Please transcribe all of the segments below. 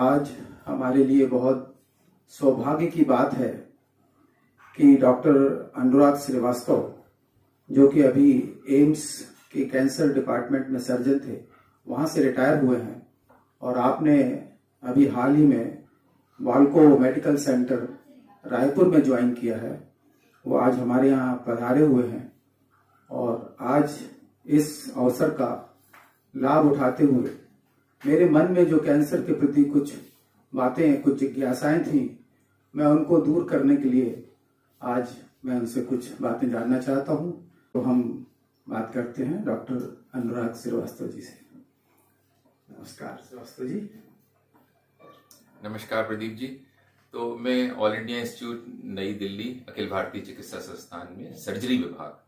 आज हमारे लिए बहुत सौभाग्य की बात है कि डॉक्टर अनुराग श्रीवास्तव, जो कि अभी एम्स के कैंसर डिपार्टमेंट में सर्जन थे, वहाँ से रिटायर हुए हैं और आपने अभी हाल ही में वाल्को मेडिकल सेंटर रायपुर में ज्वाइन किया है। वो आज हमारे यहाँ पधारे हुए हैं और आज इस अवसर का लाभ उठाते हुए मेरे मन में जो कैंसर के प्रति कुछ बातें, कुछ जिज्ञासाएं थी, मैं उनको दूर करने के लिए आज मैं उनसे कुछ बातें जानना चाहता हूं। तो हम बात करते हैं डॉक्टर अनुराग श्रीवास्तव जी से। नमस्कार श्रीवास्तव जी। नमस्कार प्रदीप जी। तो मैं ऑल इंडिया इंस्टीट्यूट नई दिल्ली अखिल भारतीय चिकित्सा संस्थान में सर्जरी विभाग,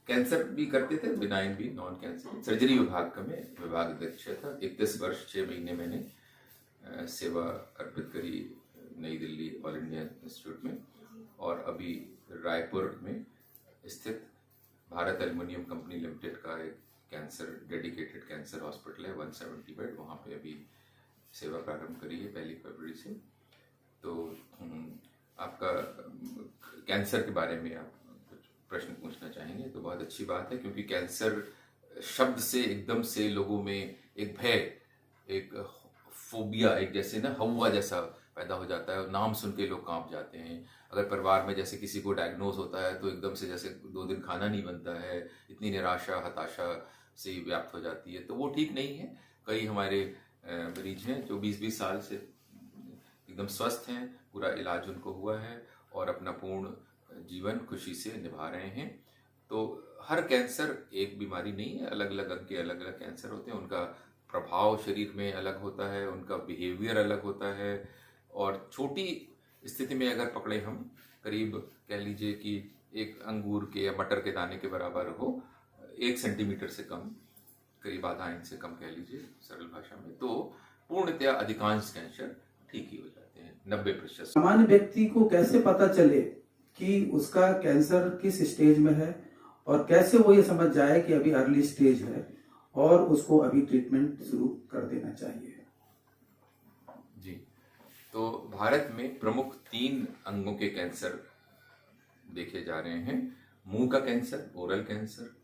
कैंसर भी करते थे, बिनाइन भी, नॉन कैंसर, सर्जरी विभाग का मैं विभाग अध्यक्ष था। 31 वर्ष 6 महीने मैंने सेवा अर्पित करी नई दिल्ली ऑल इंडिया इंस्टीट्यूट में, और अभी रायपुर में स्थित भारत एल्युमिनियम कंपनी लिमिटेड का एक कैंसर डेडिकेटेड कैंसर हॉस्पिटल है, 170 बेड, वहाँ पे अभी सेवा प्रारंभ करी है 1 फरवरी से। तो आपका कैंसर के बारे में आप कुछ प्रश्न पूछना चाहेंगे तो बहुत अच्छी बात है, क्योंकि कैंसर शब्द से एकदम से लोगों में एक भय, एक फोबिया, एक जैसे ना हवा जैसा पैदा हो जाता है और नाम सुन के लोग कांप जाते हैं। अगर परिवार में जैसे किसी को डायग्नोज होता है तो एकदम से जैसे 2 दिन खाना नहीं बनता है, इतनी निराशा हताशा से व्याप्त हो जाती है। तो वो ठीक नहीं है। कई हमारे मरीज हैं जो 20-20 साल से एकदम स्वस्थ हैं, पूरा इलाज उनको हुआ है और अपना पूर्ण जीवन खुशी से निभा रहे हैं। तो हर कैंसर एक बीमारी नहीं है, अलग अलग अंग के अलग अलग कैंसर होते हैं, उनका प्रभाव शरीर में अलग होता है, उनका बिहेवियर अलग होता है। और छोटी स्थिति में अगर पकड़े हम, करीब कह लीजिए कि एक अंगूर के या मटर के दाने के बराबर हो, 1 सेंटीमीटर से कम, करीब आधा इंच से कम कह लीजिए सरल भाषा में, तो पूर्णतया अधिकांश कैंसर ठीक ही हो जाते हैं, 90%। सामान्य व्यक्ति को कैसे पता चले कि उसका कैंसर किस स्टेज में है और कैसे वो ये समझ जाए कि अभी अर्ली स्टेज है और उसको अभी ट्रीटमेंट शुरू कर देना चाहिए? जी, तो भारत में प्रमुख 3 अंगों के कैंसर देखे जा रहे हैं। मुंह का कैंसर, ओरल कैंसर,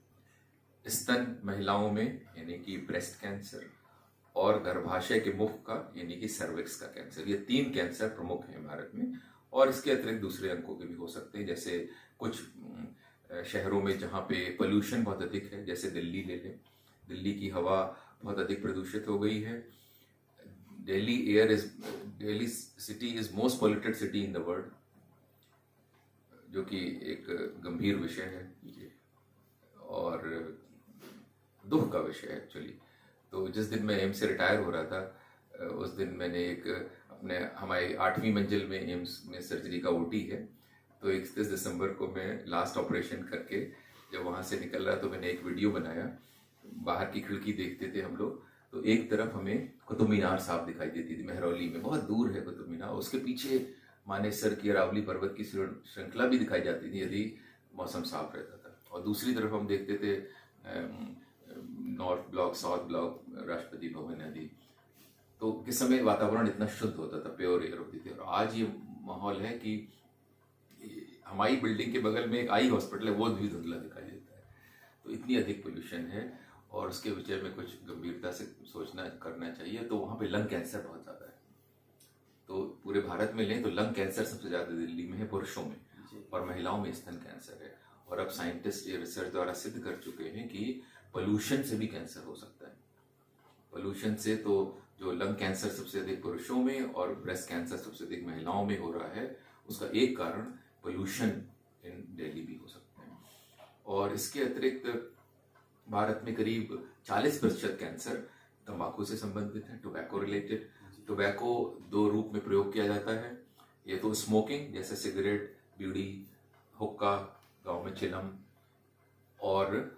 स्तन महिलाओं में यानी कि ब्रेस्ट कैंसर, और गर्भाशय के मुख का यानी कि सर्विक्स का कैंसर। ये 3 कैंसर प्रमुख हैं भारत में, और इसके अतिरिक्त दूसरे अंगों के भी हो सकते हैं। जैसे कुछ शहरों में जहाँ पे पोल्यूशन बहुत अधिक है, जैसे दिल्ली ले लें, दिल्ली की हवा बहुत अधिक प्रदूषित हो गई है। Delhi city is most polluted city in the world, जो कि एक गंभीर विषय है और दुख का विषय है एक्चुअली। तो जिस दिन मैं एम्स से रिटायर हो रहा था, उस दिन मैंने अपने हमारी 8वीं मंजिल में एम्स में सर्जरी का ओटी है, तो 31 दिसंबर को मैं लास्ट ऑपरेशन करके जब वहाँ से निकल रहा तो मैंने एक वीडियो बनाया। बाहर की खिड़की देखते थे हम लोग, तो एक तरफ हमें कुतुब मीनार साफ दिखाई देती थी, महरौली में, बहुत दूर है कुतुब मीनार, उसके पीछे मानेसर की अरावली पर्वत की श्रृंखला भी दिखाई जाती थी यदि मौसम साफ रहता था। और दूसरी तरफ हम देखते थे north block, south block, Rashtrapati Bhavan आदि। तो किस समय वातावरण इतना शुद्ध होता था, प्योर एयर होती थी। और आज ये माहौल है कि हमारी बिल्डिंग के बगल में एक आई हॉस्पिटल है, वो भी धुंधला दिखाई देता है। तो इतनी अधिक पोल्यूशन है और उसके विषय में कुछ गंभीरता से सोचना करना चाहिए। तो वहाँ पे लंग कैंसर बहुत ज़्यादा है। तो पूरे भारत में लें तो लंग कैंसर सबसे ज़्यादा दिल्ली में है पुरुषों में, और महिलाओं में स्तन कैंसर है। और अब साइंटिस्ट ये रिसर्च द्वारा सिद्ध कर चुके हैं कि पोल्यूशन से भी कैंसर हो सकता है। पोल्यूशन से तो जो लंग कैंसर सबसे अधिक पुरुषों में और ब्रेस्ट कैंसर सबसे अधिक महिलाओं में हो रहा है, उसका एक कारण पोल्यूशन इन दिल्ली भी हो सकता है। और इसके अतिरिक्त भारत में करीब 40% कैंसर तंबाकू से संबंधित है, टोबैको रिलेटेड। टोबैको 2 रूप में प्रयोग किया जाता है, ये तो स्मोकिंग जैसे सिगरेट, बीड़ी, हुक्का, गाँव में चिलम, और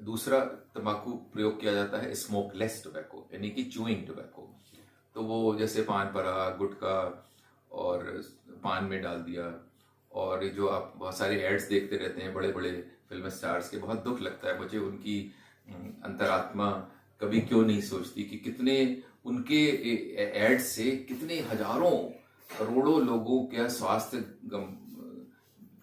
दूसरा तंबाकू प्रयोग किया जाता है स्मोकलेस टोबैको यानी कि च्यूइंग टोबैको। तो वो जैसे पान परा, गुटखा और पान में डाल दिया, और जो आप बहुत सारे एड्स देखते रहते हैं बड़े बड़े फिल्म स्टार्स के, बहुत दुख लगता है मुझे। उनकी अंतरात्मा कभी क्यों नहीं सोचती कि कितने उनके एड से कितने हजारों करोड़ों लोगों का स्वास्थ्य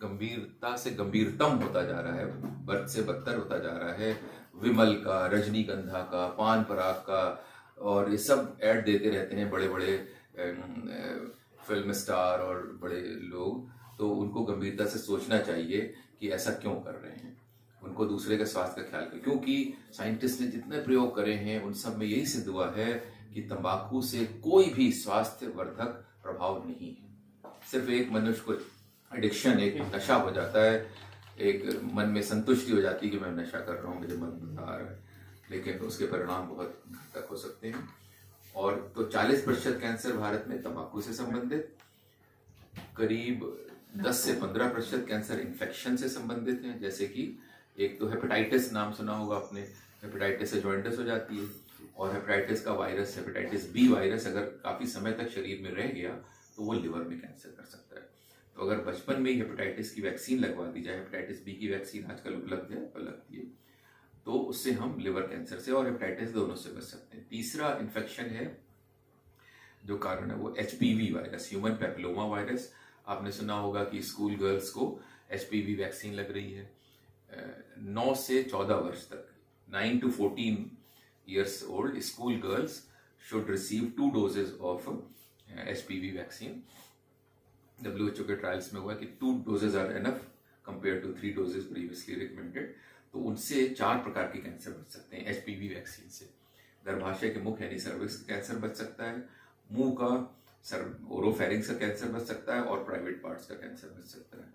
गंभीरता से गंभीरतम होता जा रहा है, बद से बदतर होता जा रहा है। विमल का, रजनीगंधा का, पान पराग का, और ये सब ऐड देते रहते हैं बड़े बड़े फिल्म स्टार और बड़े लोग। तो उनको गंभीरता से सोचना चाहिए कि ऐसा क्यों कर रहे हैं, उनको दूसरे के स्वास्थ्य का ख्याल करें। क्योंकि साइंटिस्ट ने जितने प्रयोग करे हैं उन सब में यही सिद्ध हुआ है कि तंबाकू से कोई भी स्वास्थ्य वर्धक प्रभाव नहीं है। सिर्फ एक मनुष्य को एडिक्शन, एक नशा हो जाता है, एक मन में संतुष्टि हो जाती है कि मैं नशा कर रहा हूँ, मुझे मन बता रहा है, लेकिन उसके परिणाम बहुत घातक हो सकते हैं। और तो 40% कैंसर भारत में तंबाकू से संबंधित, करीब 10 से 15% कैंसर इन्फेक्शन से संबंधित हैं। जैसे कि एक तो हेपेटाइटिस, नाम सुना होगा आपने, हेपेटाइटिस से जॉइंटिस हो जाती है, और हेपेटाइटिस का वायरस, हेपेटाइटिस बी वायरस अगर काफी समय तक शरीर में रह गया तो वो लिवर में कैंसर कर सकता है। तो अगर बचपन में ही हेपेटाइटिस की वैक्सीन लगवा दी जाए, हेपेटाइटिस बी की वैक्सीन आजकल उपलब्ध है, लगती है, तो उससे हम लिवर कैंसर से और हेपेटाइटिस दोनों से बच सकते हैं। तीसरा इन्फेक्शन है जो कारण है वो HPV virus, human papilloma virus. आपने सुना होगा कि स्कूल गर्ल्स को HPV वैक्सीन लग रही है। 9 से 14 वर्ष तक, 9 to 14 years old school girls should receive 2 doses of HPV vaccine. WHO के ट्रायल्स में हुआ कि 2 doses are enough compared to 3 doses previously recommended। तो उनसे 4 प्रकार के कैंसर बच सकते हैं HPV वैक्सीन से। गर्भाशय के मुख यानी सर्विक्स का कैंसर बच सकता है, मुंह का ओरोफेरिंक्स का कैंसर बच सकता है, और प्राइवेट पार्ट्स का कैंसर बच सकता है।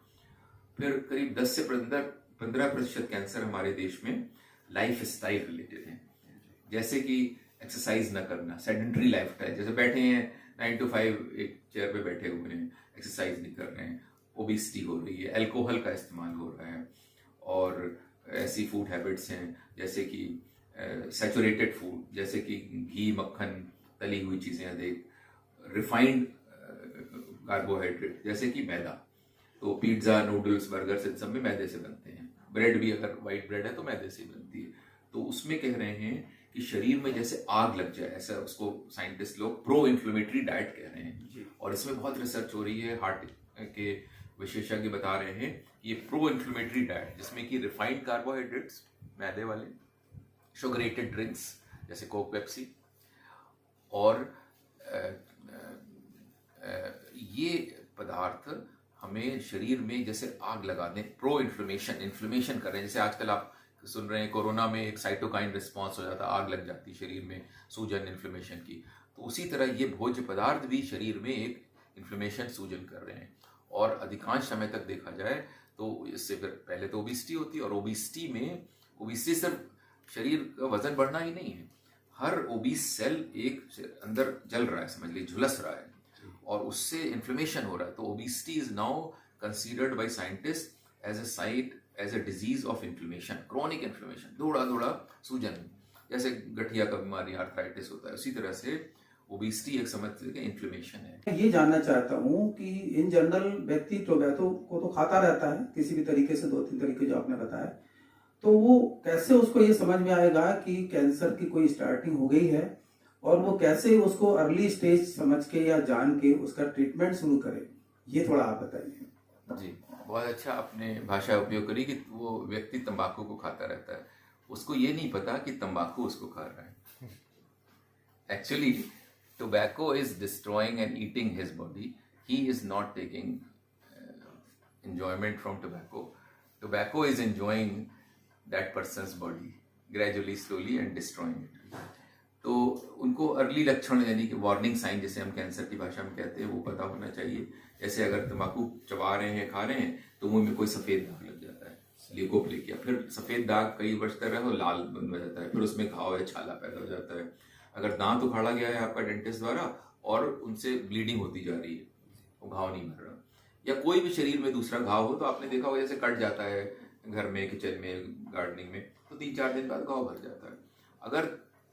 फिर करीब 10 से 15% कैंसर हमारे देश में लाइफ स्टाइल रिलेटेड है। जैसे कि एक्सरसाइज न करना, सेडेंटरी लाइफ स्टाइल, जैसे बैठे हैं 9 to 5 एक चेयर पे बैठे हुए हैं, एक्सरसाइज नहीं कर रहे हैं, ओबेसिटी हो रही है, अल्कोहल का इस्तेमाल हो रहा है, और ऐसी फूड हैबिट्स हैं जैसे कि सैचुरेटेड फूड, जैसे कि घी, मक्खन, तली हुई चीज़ें अधिक, रिफाइंड कार्बोहाइड्रेट जैसे कि मैदा। तो पिज्ज़ा, नूडल्स, बर्गर्स इन सब में मैदे से बनते हैं। ब्रेड भी अगर वाइट ब्रेड है तो मैदे से बनती है। तो उसमें कह रहे हैं कि शरीर में जैसे आग लग जाए, ऐसा उसको साइंटिस्ट लोग प्रो इन्फ्लेमेटरी डाइट कह रहे हैं। और इसमें बहुत रिसर्च हो रही है, हार्ट के विशेषज्ञ बता रहे हैं कि ये प्रो इन्फ्लेमेटरी डाइट, जिसमें कि रिफाइंड कार्बोहाइड्रेट्स, मैदे वाले, शुगरेटेड ड्रिंक्स जैसे कोक, पेप्सी, और ये पदार्थ हमें शरीर में जैसे आग लगा दें, प्रो इन्फ्लेमेशन कर रहे हैं। जैसे आजकल आप सुन रहे हैं कोरोना में एक साइटोकाइन रिस्पॉन्स हो जाता, आग लग जाती शरीर में, सूजन, इन्फ्लेमेशन की। तो उसी तरह ये भोज्य पदार्थ भी शरीर में एक इन्फ्लेमेशन, सूजन कर रहे हैं। और अधिकांश समय तक देखा जाए तो इससे फिर पहले तो ओबिसिटी होती है, और ओबिसिटी सिर्फ शरीर का वजन बढ़ना ही नहीं है, हर ओबीस सेल एक अंदर जल रहा है, समझ लीजिए झुलस रहा है, और उससे इन्फ्लेमेशन हो रहा है। तो obesity is now considered by scientist as a disease of inflammation, chronic inflammation, दौड़ा सूजन, जैसे गठिया का बीमारी, आर्थराइटिस होता है, उसी तरह से ओबिसिटी एक समझ के इन्फ्लेमेशन है। ये जानना चाहता हूँ कि इन जनरल व्यक्ति टोबैको को तो खाता रहता है किसी भी तरीके से, 2-3 तरीके जो आपने बताया, तो वो कैसे उसको ये समझ में आएगा कि कैंसर की कोई स्टार्टिंग हो गई है, और वो कैसे उसको अर्ली स्टेज समझ के या जान के उसका ट्रीटमेंट शुरू करे, ये थोड़ा आप बताइए। जी, बहुत अच्छा आपने भाषा उपयोग करी कि वो व्यक्ति तंबाकू को खाता रहता है, उसको ये नहीं पता कि तंबाकू उसको खा रहा है। Actually tobacco is destroying and eating his body. He is not taking enjoyment from tobacco. Tobacco is enjoying that person's body gradually, slowly and destroying it. तो उनको अर्ली लक्षण यानी कि वार्निंग साइन, जैसे हम कैंसर की भाषा में कहते हैं, वो पता होना चाहिए। जैसे अगर तंबाकू चबा रहे हैं, खा रहे हैं, तो मुंह में कोई सफेद दाग लग जाता है, ल्यूकोप्लेकिया, फिर सफेद दाग कई वर्ष तक रहे तो लाल बन जाता है, फिर उसमें घाव या छाला पैदा हो जाता है। अगर दांत उखाड़ा गया है आपका डेंटिस्ट द्वारा और उनसे ब्लीडिंग होती जा रही है, वो घाव नहीं भर रहा, या कोई भी शरीर में दूसरा घाव हो, तो आपने देखा हो जैसे कट जाता है घर में, किचन में, गार्डनिंग में, तो 3-4 दिन बाद घाव भर जाता है। अगर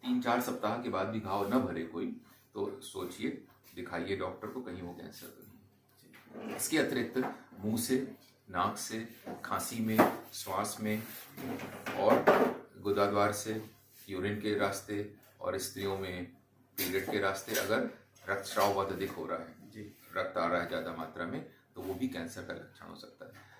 3-4 सप्ताह के बाद भी घाव न भरे कोई, तो सोचिए, दिखाइए डॉक्टर को, कहीं वो कैंसर तो नहीं। इसके अतिरिक्त मुंह से, नाक से, खांसी में, श्वास में, और गुदाद्वार से, यूरिन के रास्ते, और स्त्रियों में पीरियड के रास्ते अगर रक्तस्राव बहुत अधिक हो रहा है, जी। रक्त आ रहा है ज़्यादा मात्रा में, तो वो भी कैंसर का लक्षण हो सकता है।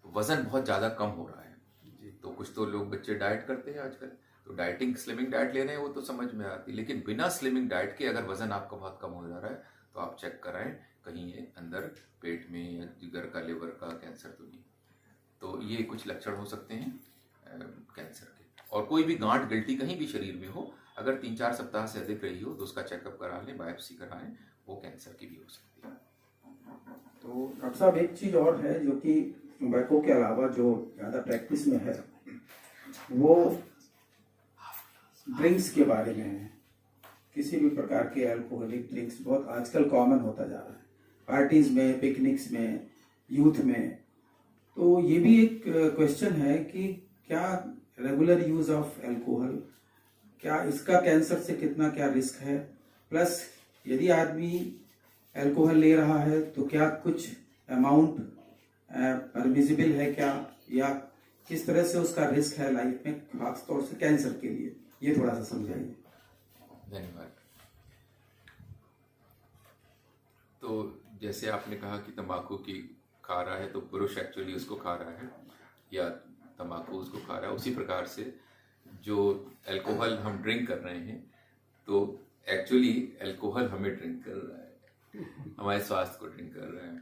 वजन बहुत ज़्यादा कम हो रहा है, तो कुछ तो लोग बच्चे डाइट करते हैं आजकल, तो डाइटिंग स्लिमिंग डाइट ले रहे हैं, वो तो समझ में आती है, लेकिन बिना स्लिमिंग डाइट के अगर वजन आपका बहुत कम हो जा रहा है तो आप चेक कराएं कहीं ये अंदर पेट में या जिगर का, लिवर का कैंसर तो नहीं। तो ये कुछ लक्षण हो सकते हैं कैंसर के। और कोई भी गांठ गिल्टी कहीं भी शरीर में हो, अगर 3-4 सप्ताह से अधिक रही हो तो उसका चेकअप करा लें, बायोप्सी कराएं, वो कैंसर की भी हो सकती है। तो डॉक्टर साहब एक चीज और है जो कि टोबैको के अलावा जो ज्यादा प्रैक्टिस में है वो ड्रिंक्स के बारे में है। किसी भी प्रकार के अल्कोहलिक ड्रिंक्स बहुत आजकल कॉमन होता जा रहा है, पार्टीज में, पिकनिक्स में, यूथ में। तो ये भी एक क्वेश्चन है कि क्या रेगुलर यूज ऑफ अल्कोहल, क्या इसका कैंसर से कितना क्या रिस्क है, प्लस यदि आदमी अल्कोहल ले रहा है तो क्या कुछ अमाउंट परमिसिबल है क्या, या किस तरह से उसका रिस्क है लाइफ में, खास तौर से कैंसर के लिए, ये थोड़ा सा समझाइए। धन्यवाद। तो जैसे आपने कहा कि तंबाकू की खा रहा है तो पुरुष एक्चुअली उसको खा रहा है या तंबाकू उसको खा रहा है, उसी प्रकार से जो अल्कोहल हम ड्रिंक कर रहे हैं तो एक्चुअली अल्कोहल हमें ड्रिंक कर रहा है, हमारे स्वास्थ्य को ड्रिंक कर रहा है।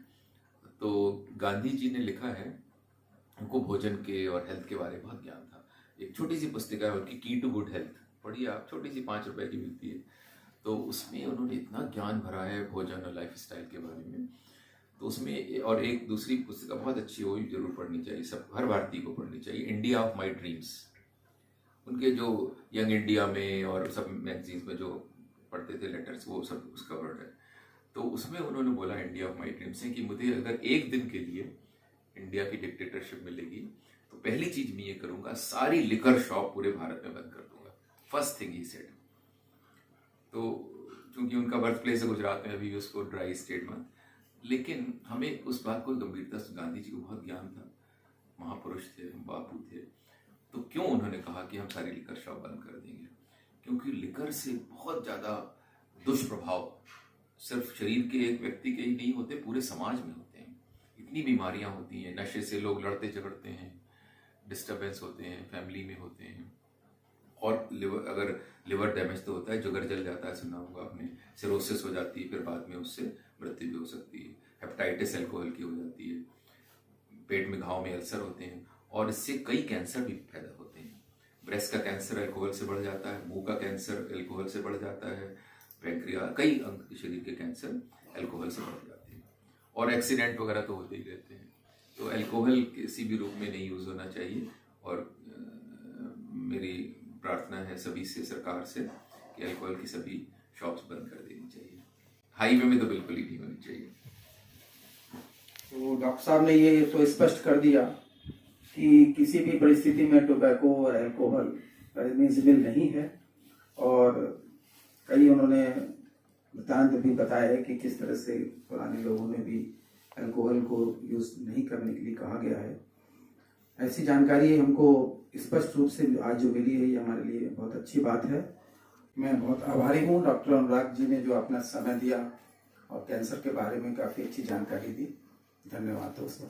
तो गांधी जी ने लिखा है, उनको भोजन के और हेल्थ के बारे में बहुत ज्ञान था। एक छोटी सी पुस्तिका है उनकी, की टू गुड हेल्थ, पढ़िए आप, छोटी सी 5 रुपए की मिलती है। तो उसमें उन्होंने इतना ज्ञान भरा है भोजन और लाइफ स्टाइल के बारे में। तो उसमें और एक दूसरी पुस्तिका बहुत अच्छी, वो जरूर पढ़नी चाहिए, सब हर भारतीय को पढ़नी चाहिए, इंडिया ऑफ माई ड्रीम्स। उनके जो यंग इंडिया में और सब मैगजीन्स में जो पढ़ते थे लेटर्स, वो सब उसका वर्ड है। तो उसमें उन्होंने बोला इंडिया ऑफ माई ड्रीम्स है कि मुझे अगर एक दिन के लिए इंडिया की डिक्टेटरशिप मिलेगी तो पहली चीज मैं ये करूंगा, सारी लिकर शॉप पूरे भारत में बंद कर दूंगा, फर्स्ट थिंग ही सेड। तो चूंकि उनका बर्थ प्लेस है गुजरात में, अभी उसको ड्राई स्टेट में, लेकिन हमें उस बात को गंभीरता से, गांधी जी को बहुत ज्ञान था, महापुरुष थे, बापू थे, तो क्यों उन्होंने कहा कि हम सारी लिकर शॉप बंद कर देंगे? क्योंकि लिकर से बहुत ज्यादा दुष्प्रभाव सिर्फ शरीर के एक व्यक्ति के ही नहीं होते, पूरे समाज में होते हैं। इतनी बीमारियां होती हैं, नशे से लोग लड़ते झगड़ते हैं, डिस्टर्बेंस होते हैं, फैमिली में होते हैं, और अगर लिवर डैमेज तो होता है, जुगर जल जाता है, सुना होगा आपने, सिरोसिस हो जाती है, फिर बाद में उससे मृत्यु भी हो सकती है, हेपेटाइटिस अल्कोहल की हो जाती है, पेट में घाव में अल्सर होते हैं, और इससे कई कैंसर भी पैदा होते हैं। ब्रेस्ट का कैंसर अल्कोहल से बढ़ जाता है, मुंह का कैंसर अल्कोहल से बढ़ जाता है, पैंक्रियास, कई अंग शरीर के कैंसर अल्कोहल से बढ़ जाते हैं, और एक्सीडेंट वगैरह तो होते ही रहते हैं। तो अल्कोहल किसी भी रूप में नहीं यूज होना चाहिए, और मेरी प्रार्थना है सभी से, सरकार से, कि अल्कोहल की सभी शॉप्स बंद कर देनी चाहिए, हाईवे में तो बिल्कुल ही नहीं होनी चाहिए। तो डॉक्टर साहब ने ये तो स्पष्ट कर दिया कि किसी भी परिस्थिति में टोबैको और अल्कोहल परमिसिबल नहीं है, और कई उन्होंने वृत्तांत भी बताया कि किस तरह से पुराने लोगों ने भी अल्कोहल को यूज नहीं करने के लिए कहा गया है। ऐसी जानकारी हमको स्पष्ट रूप से आज जो मिली है, ये हमारे लिए बहुत अच्छी बात है। मैं बहुत आभारी हूँ डॉक्टर अनुराग जी ने जो अपना समय दिया और कैंसर के बारे में काफ़ी अच्छी जानकारी दी। धन्यवाद दोस्तों।